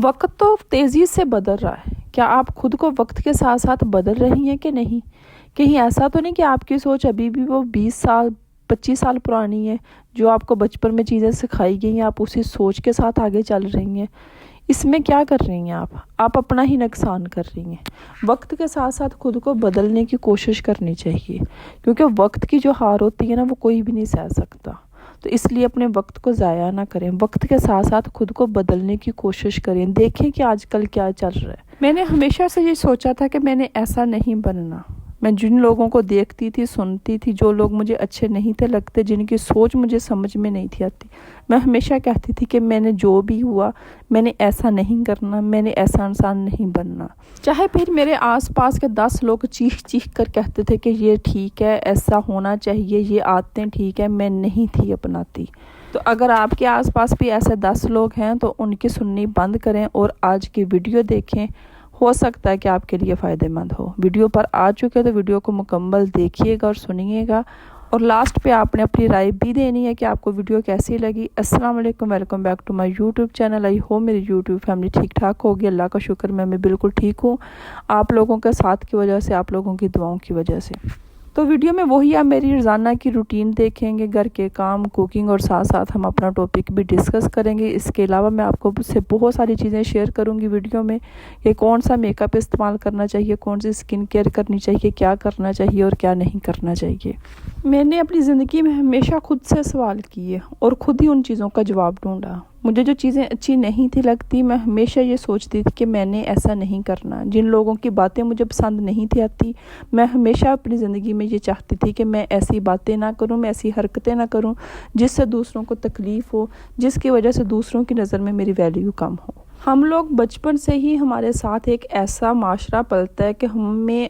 वक्त तो तेज़ी से बदल रहा है। क्या आप खुद को वक्त के साथ साथ बदल रही हैं कि नहीं? कहीं ऐसा तो नहीं कि आपकी सोच अभी भी वो 20 साल 25 साल पुरानी है, जो आपको बचपन में चीज़ें सिखाई गई हैं, आप उसी सोच के साथ आगे चल रही हैं। इसमें क्या कर रही हैं आप अपना ही नुकसान कर रही हैं। वक्त के साथ साथ खुद को बदलने की कोशिश करनी चाहिए, क्योंकि वक्त की जो हार होती है ना, वो कोई भी नहीं सह सकता। तो इसलिए अपने वक्त को ज़ाया ना करें, वक्त के साथ साथ खुद को बदलने की कोशिश करें। देखें कि आजकल क्या चल रहा है। मैंने हमेशा से ये सोचा था कि मैंने ऐसा नहीं बनना। मैं जिन लोगों को देखती थी, सुनती थी, जो लोग मुझे अच्छे नहीं थे लगते, जिनकी सोच मुझे समझ में नहीं थी आती, मैं हमेशा कहती थी कि मैंने जो भी हुआ, मैंने ऐसा नहीं करना, मैंने ऐसा इंसान नहीं बनना। चाहे फिर मेरे आसपास के 10 लोग चीख चीख कर कहते थे कि ये ठीक है, ऐसा होना चाहिए, ये आदतें ठीक है, मैं नहीं थी अपनाती। तो अगर आपके आसपास भी ऐसे 10 लोग हैं तो उनकी सुननी बंद करें और आज की वीडियो देखें। हो सकता है कि आपके लिए फ़ायदेमंद हो। वीडियो पर आ चुके हैं तो वीडियो को मुकम्मल देखिएगा और सुनिएगा, और लास्ट पे आपने अपनी राय भी देनी है कि आपको वीडियो कैसी लगी। अस्सलाम वालेकुम, welcome back to my YouTube channel. I hope मेरी यूट्यूब फैमिली ठीक ठाक होगी। अल्लाह का शुक्र, मैं बिल्कुल ठीक हूँ, आप लोगों के साथ की वजह से, आप लोगों की दुआओं की वजह से। तो वीडियो में वही आप मेरी रोज़ाना की रूटीन देखेंगे, घर के काम, कुकिंग, और साथ साथ हम अपना टॉपिक भी डिस्कस करेंगे। इसके अलावा मैं आपको उससे बहुत सारी चीज़ें शेयर करूंगी वीडियो में, कि कौन सा मेकअप इस्तेमाल करना चाहिए, कौन सी स्किन केयर करनी चाहिए, क्या करना चाहिए और क्या नहीं करना चाहिए। मैंने अपनी ज़िंदगी में हमेशा खुद से सवाल किए और खुद ही उन चीज़ों का जवाब ढूंढा। मुझे जो चीज़ें अच्छी नहीं थी लगती, मैं हमेशा ये सोचती थी कि मैंने ऐसा नहीं करना। जिन लोगों की बातें मुझे पसंद नहीं थी आती, मैं हमेशा अपनी ज़िंदगी में ये चाहती थी कि मैं ऐसी बातें ना करूं, मैं ऐसी हरकतें ना करूं जिससे दूसरों को तकलीफ़ हो, जिसकी वजह से दूसरों की नज़र में मेरी वैल्यू कम हो। हम लोग बचपन से ही, हमारे साथ एक ऐसा माशरा पलता है कि हमें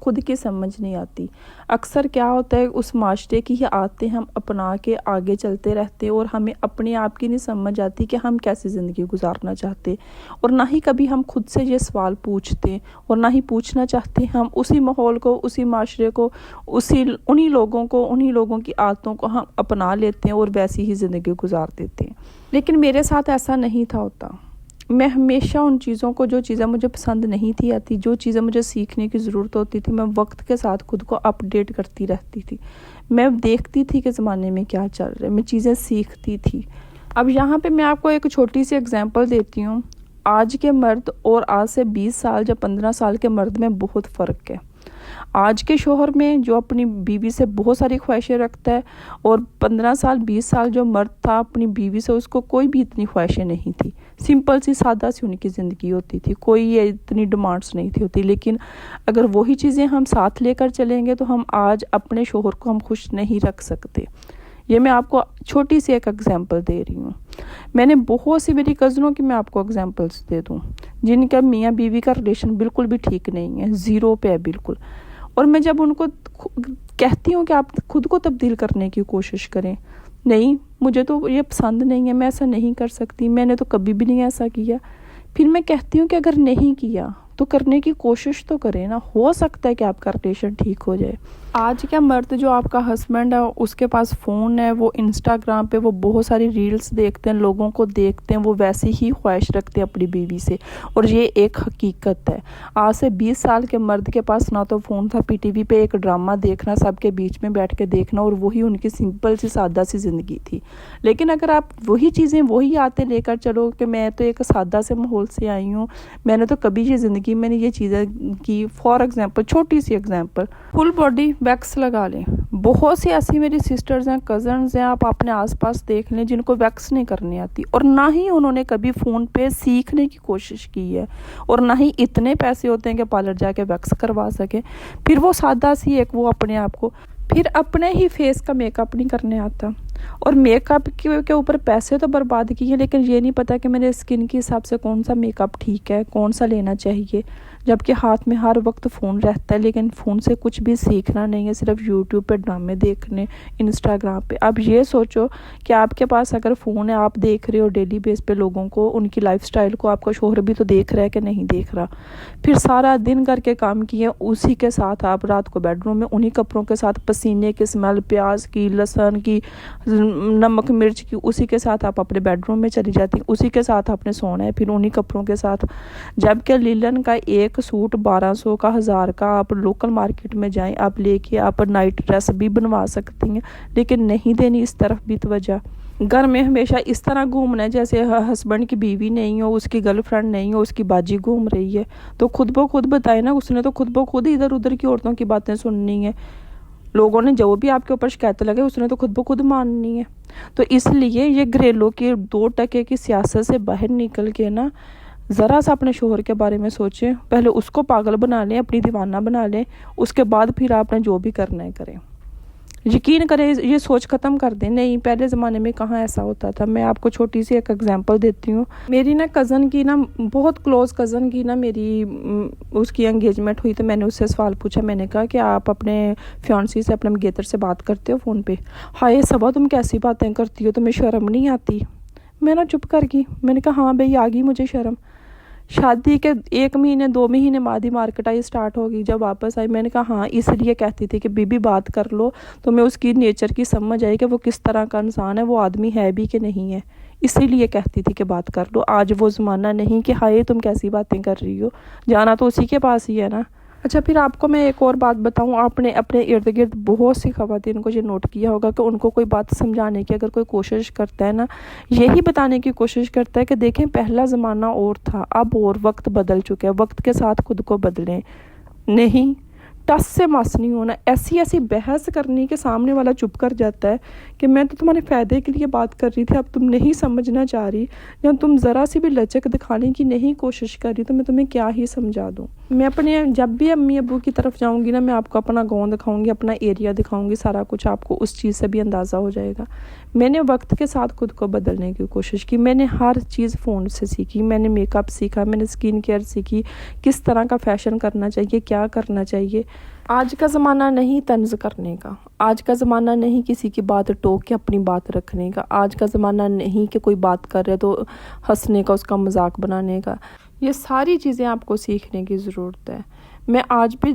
खुद की समझ नहीं आती। अक्सर क्या होता है, उस माशरे की ही आदतें हम अपना के आगे चलते रहते हैं और हमें अपने आप की नहीं समझ आती कि हम कैसी ज़िंदगी गुजारना चाहते, और ना ही कभी हम खुद से ये सवाल पूछते और ना ही पूछना चाहते। हम उसी माहौल को, उसी माशरे को, उन्हीं लोगों की आदतों को हम अपना लेते हैं और वैसी ही ज़िंदगी गुजार देते हैं। लेकिन मेरे साथ ऐसा नहीं था होता। मैं हमेशा उन चीज़ों को, जो चीज़ें मुझे पसंद नहीं थी आती, जो चीज़ें मुझे सीखने की ज़रूरत होती थी, मैं वक्त के साथ खुद को अपडेट करती रहती थी। मैं देखती थी कि ज़माने में क्या चल रहा है, मैं चीज़ें सीखती थी। अब यहाँ पे मैं आपको एक छोटी सी एग्जांपल देती हूँ। आज के मर्द और आज से 20 साल या 15 साल के मर्द में बहुत फ़र्क है। आज के शोहर में जो अपनी बीवी से बहुत सारी ख्वाहिशें रखता है, और 15 साल 20 साल जो मर्द था अपनी बीवी से, उसको कोई भी इतनी ख्वाहिशें नहीं थी। सिंपल सी, सादा सी उनकी ज़िंदगी होती थी, कोई ये इतनी डिमांड्स नहीं थी होती। लेकिन अगर वही चीज़ें हम साथ लेकर चलेंगे तो हम आज अपने शोहर को हम खुश नहीं रख सकते। ये मैं आपको छोटी सी एक एग्जांपल दे रही हूँ। मैंने बहुत सी, मेरी कज़नों की मैं आपको एग्जांपल्स दे दूँ, जिनका मियाँ बीवी का रिलेशन बिल्कुल भी ठीक नहीं है, ज़ीरो पे है बिल्कुल। और मैं जब उनको कहती हूँ कि आप खुद को तब्दील करने की कोशिश करें, नहीं मुझे तो ये पसंद नहीं है, मैं ऐसा नहीं कर सकती, मैंने तो कभी भी नहीं ऐसा किया। फिर मैं कहती हूँ कि अगर नहीं किया तो करने की कोशिश तो करें ना, हो सकता है कि आपका रिलेशन ठीक हो जाए। आज क्या मर्द, जो आपका हस्बैंड है, उसके पास फ़ोन है, वो इंस्टाग्राम पे वो बहुत सारी रील्स देखते हैं, लोगों को देखते हैं, वो वैसी ही ख्वाहिश रखते हैं अपनी बीवी से, और ये एक हकीकत है। आज से 20 साल के मर्द के पास ना तो फ़ोन था, पीटीवी पे एक ड्रामा देखना, सबके बीच में बैठ के देखना, और वही उनकी सिंपल सी, सादा सी ज़िंदगी थी। लेकिन अगर आप वही चीज़ें, वही आते लेकर चलो कि मैं तो एक सादा से माहौल से आई हूँ, मैंने तो कभी ये ज़िंदगी मैंने ये चीज़ें की। फॉर एग्जांपल, छोटी सी एग्जांपल, फुल बॉडी वैक्स लगा लें। बहुत सी ऐसी मेरी सिस्टर्स हैं, कज़न्स हैं, आप अपने आसपास देख लें, जिनको वैक्स नहीं करनी आती, और ना ही उन्होंने कभी फ़ोन पे सीखने की कोशिश की है, और ना ही इतने पैसे होते हैं कि पार्लर जाके वैक्स करवा सके। फिर वो सादा सी एक, वो अपने आप को, फिर अपने ही फेस का मेकअप नहीं करने आता, और मेकअप के ऊपर पैसे तो बर्बाद किए, लेकिन ये नहीं पता कि मेरे स्किन के हिसाब से कौन सा मेकअप ठीक है, कौन सा लेना चाहिए। जबकि हाथ में हर वक्त फ़ोन रहता है, लेकिन फ़ोन से कुछ भी सीखना नहीं है, सिर्फ यूट्यूब पे ड्रामे देखने, इंस्टाग्राम पे। अब ये सोचो कि आपके पास अगर फ़ोन है, आप देख रहे हो डेली बेस पे लोगों को, उनकी लाइफस्टाइल को, आपका शोहर भी तो देख रहा है कि नहीं देख रहा। फिर सारा दिन करके काम किए, उसी के साथ आप रात को बेडरूम में उन्हीं कपड़ों के साथ, पसीने की स्मेल, प्याज की, लहसुन की, नमक मिर्च की, उसी के साथ आप अपने बेडरूम में चली जाती, उसी के साथ आपने सोना है, फिर उन्हीं कपड़ों के साथ। जबकि लिलन का एक सूट 1200 का, 1000 का आप लोकल मार्केट में जाएं, आप लेके आप नाइट ड्रेस भी बनवा सकती हैं, लेकिन नहीं देनी इस तरफ भी तवज्जो। घर में हमेशा इस तरह घूमना है जैसे हस्बैंड की बीवी नहीं हो, उसकी गर्लफ्रेंड नहीं हो, उसकी बाजी घूम रही है। तो खुद ब खुद बताए ना, उसने तो खुद ब खुद इधर उधर की औरतों की बातें सुननी है। लोगों ने जो भी आपके ऊपर शिकायत लगे उसने तो खुद ब खुद माननी है। तो इसलिए ये घरेलू की 2% की सियासत से बाहर निकल के ना ज़रा सा अपने शोहर के बारे में सोचें। पहले उसको पागल बना लें, अपनी दीवाना बना लें, उसके बाद फिर आपने जो भी करना है करें। यकीन करें, ये सोच ख़त्म कर दें। नहीं, पहले ज़माने में कहाँ ऐसा होता था। मैं आपको छोटी सी एक एग्जांपल देती हूँ। मेरी ना कज़न की ना, बहुत क्लोज़ कज़न की ना, मेरी उसकी एंगेजमेंट हुई तो मैंने उससे सवाल पूछा। मैंने कहा कि आप अपने फियांसी से, अपने मंगेतर से बात करते हो फ़ोन पे? हाय सबा, तुम कैसी बातें करती हो, तुम्हें शर्म नहीं आती? मैं ना चुप कर गई। मैंने कहा हाँ भाई, आ गई मुझे शर्म। शादी के 1 महीने 2 महीने बाद ही मार्केट आई स्टार्ट होगी। जब वापस आई मैंने कहा हाँ, इसलिए कहती थी कि बीबी बात कर लो, तो मैं उसकी नेचर की समझ आई कि वो किस तरह का इंसान है, वो आदमी है भी कि नहीं है। इसीलिए कहती थी कि बात कर लो। आज वो ज़माना नहीं कि हाय तुम कैसी बातें कर रही हो, जाना तो उसी के पास ही है ना। अच्छा, फिर आपको मैं एक और बात बताऊं। आपने अपने इर्द गिर्द बहुत सी ख़वातीन को ये नोट किया होगा कि उनको कोई बात समझाने की अगर कोई कोशिश करता है ना, यही बताने की कोशिश करता है कि देखें पहला ज़माना और था, अब और वक्त बदल चुका है, वक्त के साथ खुद को बदलें। नहीं, टस से मस नहीं होना। ऐसी ऐसी बहस करनी कि सामने वाला चुप कर जाता है कि मैं तो तुम्हारे फ़ायदे के लिए बात कर रही थी, अब तुम नहीं समझना चाह रही, या तुम ज़रा सी भी लचक दिखाने की नहीं कोशिश कर रही, तो मैं तुम्हें क्या ही समझा दूँ। मैं अपने जब भी अम्मी अब्बू की तरफ जाऊँगी ना, मैं आपको अपना गाँव दिखाऊँगी, अपना एरिया दिखाऊँगी, सारा कुछ आपको उस चीज़ से भी अंदाज़ा हो जाएगा। मैंने वक्त के साथ खुद को बदलने की कोशिश की। मैंने हर चीज़ फ़ोन से सीखी, मैंने मेकअप सीखा, मैंने स्किन केयर सीखी, किस तरह का फ़ैशन करना चाहिए, क्या करना चाहिए। आज का ज़माना नहीं तंज़ करने का, आज का ज़माना नहीं किसी की बात टोक के अपनी बात रखने का, आज का ज़माना नहीं कि कोई बात कर रहे तो हंसने का, उसका मजाक बनाने का। ये सारी चीज़ें आपको सीखने की ज़रूरत है। मैं आज भी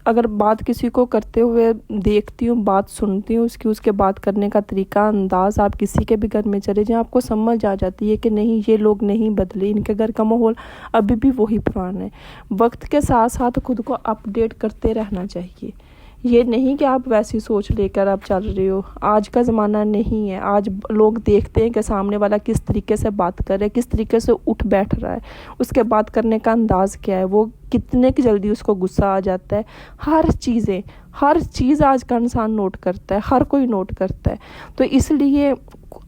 अगर बात किसी को करते हुए देखती हूँ, बात सुनती हूँ, उसके बात करने का तरीका, अंदाज़, आप किसी के भी घर में चले जाएं, आपको समझ आ जाती है कि नहीं, ये लोग नहीं बदले, इनके घर का माहौल अभी भी वही पुराना है। वक्त के साथ साथ खुद को अपडेट करते रहना चाहिए। ये नहीं कि आप वैसी सोच लेकर आप चल रहे हो। आज का ज़माना नहीं है। आज लोग देखते हैं कि सामने वाला किस तरीके से बात कर रहा है, किस तरीके से उठ बैठ रहा है, उसके बात करने का अंदाज़ क्या है, वो कितने की जल्दी उसको गुस्सा आ जाता है। हर चीज़ आज का इंसान नोट करता है, हर कोई नोट करता है। तो इसलिए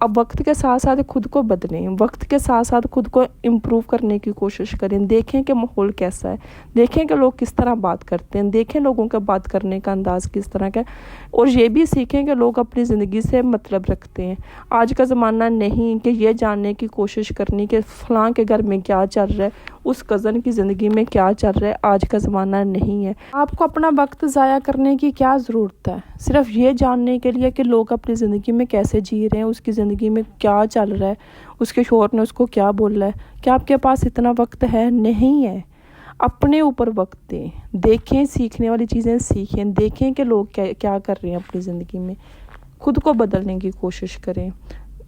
अब वक्त के साथ साथ खुद को बदलें, वक्त के साथ साथ खुद को इम्प्रूव करने की कोशिश करें। देखें कि माहौल कैसा है, देखें कि लोग किस तरह बात करते हैं, देखें लोगों का बात करने का अंदाज़ किस तरह का है, और ये भी सीखें कि लोग अपनी ज़िंदगी से मतलब रखते हैं। आज का ज़माना नहीं कि ये जानने की कोशिश करनी कि फ़लाँ के घर में क्या चल रहा है, उस कज़न की ज़िंदगी में क्या चल रहा है। आज का ज़माना नहीं है। आपको अपना वक्त ज़ाया करने की क्या ज़रूरत है, सिर्फ ये जानने के लिए कि लोग अपनी ज़िंदगी में कैसे जी रहे हैं, उसकी ज़िंदगी में क्या चल रहा है, उसके शौहर ने उसको क्या बोला है। क्या आपके पास इतना वक्त है? नहीं है। अपने ऊपर वक्त दें, देखें, सीखने वाली चीज़ें सीखें, देखें कि लोग क्या कर रहे हैं अपनी ज़िंदगी में, खुद को बदलने की कोशिश करें,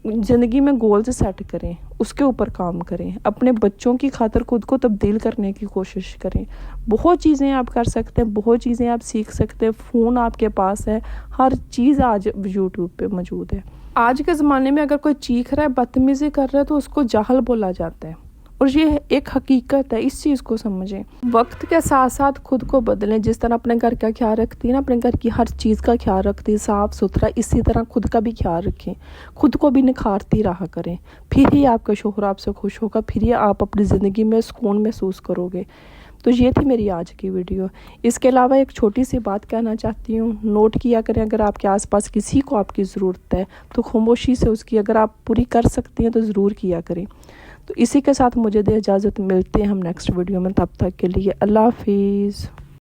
ज़िंदगी में गोल्स सेट करें, उसके ऊपर काम करें, अपने बच्चों की खातिर खुद को तब्दील करने की कोशिश करें। बहुत चीज़ें आप कर सकते हैं, बहुत चीज़ें आप सीख सकते हैं। फ़ोन आपके पास है, हर चीज़ आज यूट्यूब पे मौजूद है। आज के ज़माने में अगर कोई चीख रहा है, बदतमीज़ी कर रहा है, तो उसको जाहल बोला जाता है, और ये एक हकीकत है। इस चीज़ को समझें। वक्त के साथ साथ खुद को बदलें। जिस तरह अपने घर का ख्याल रखती है ना, अपने घर की हर चीज़ का ख्याल रखती है साफ़ सुथरा, इसी तरह खुद का भी ख्याल रखें, खुद को भी निखारती रहा करें। फिर ही आपका शौहर आपसे खुश होगा, फिर ही आप अपनी ज़िंदगी में सुकून महसूस करोगे। तो ये थी मेरी आज की वीडियो। इसके अलावा एक छोटी सी बात कहना चाहती हूँ, नोट किया करें, अगर आपके आसपास किसी को आपकी ज़रूरत है तो खामोशी से उसकी अगर आप पूरी कर सकती हैं तो ज़रूर किया करें। तो इसी के साथ मुझे दे इजाज़त, मिलते हैं हम नेक्स्ट वीडियो में। तब तक के लिए अल्लाह हाफिज़।